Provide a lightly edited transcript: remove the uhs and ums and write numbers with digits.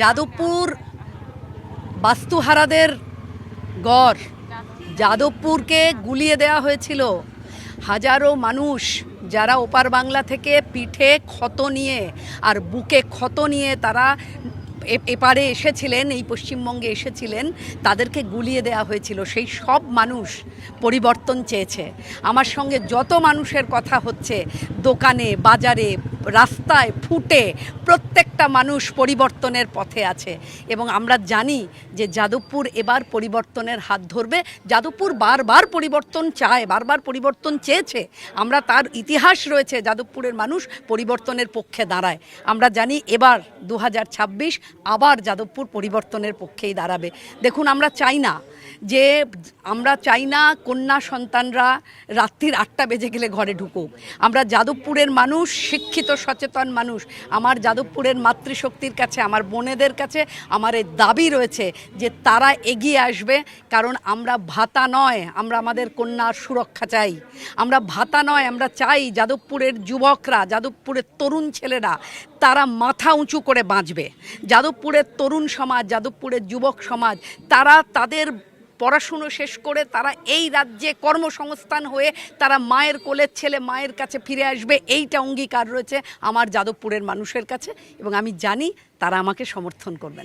যাদবপুর বাস্তুহারাদের গড়। যাদবপুরকে গুলিয়ে দেওয়া হয়েছিল। হাজারো মানুষ যারা ওপার বাংলা থেকে পিঠে ক্ষত নিয়ে আর বুকে ক্ষত নিয়ে তারা এপারে এসেছিলেন, এই পশ্চিমবঙ্গে এসেছিলেন, তাদেরকে গুলিয়ে দেওয়া হয়েছিল। সেই সব মানুষ পরিবর্তন চেয়েছে। আমার সঙ্গে যত মানুষের কথা হচ্ছে, দোকানে বাজারে রাস্তায় ফুটে প্রত্যেকটা মানুষ পরিবর্তনের পথে আছে এবং আমরা জানি যে যাদবপুর এবার পরিবর্তনের হাত ধরবে। যাদবপুর বারবার পরিবর্তন চায়, বারবার পরিবর্তন চেয়েছে। আমরা তার ইতিহাস রয়েছে, যাদবপুরের মানুষ পরিবর্তনের পক্ষে দাঁড়ায়। আমরা জানি এবার 2026 আবার যাদবপুর পরিবর্তনের পক্ষেই দাঁড়াবে। দেখুন, আমরা চাই না কন্যা সন্তানরা রাত্রির 8টা বেজে গেলে ঘরে ঢুকুক। আমরা যাদবপুরের মানুষ শিক্ষিত সচেতন মানুষ। আমার যাদবপুরের মাতৃশক্তির কাছে, আমার বোনেদের কাছে আমার এই দাবি রয়েছে যে তারা এগিয়ে আসবে। কারণ আমরা ভাতা নয়, আমরা আমাদের কন্যার সুরক্ষা চাই। আমরা ভাতা নয়, আমরা চাই যাদবপুরের যুবকরা, যাদবপুরের তরুণ ছেলেরা তারা মাথা উঁচু করে বাঁচবে। যাদবপুরের তরুণ সমাজ, যাদবপুরের যুবক সমাজ, তারা তাদের পড়াশুনো শেষ করে তারা এই রাজ্যে কর্মসংস্থান হয়ে তারা মায়ের কোলের ছেলে মায়ের কাছে ফিরে আসবে। এইটা অঙ্গীকার রয়েছে আমার যাদবপুরের মানুষের কাছে এবং আমি জানি তারা আমাকে সমর্থন করবেন।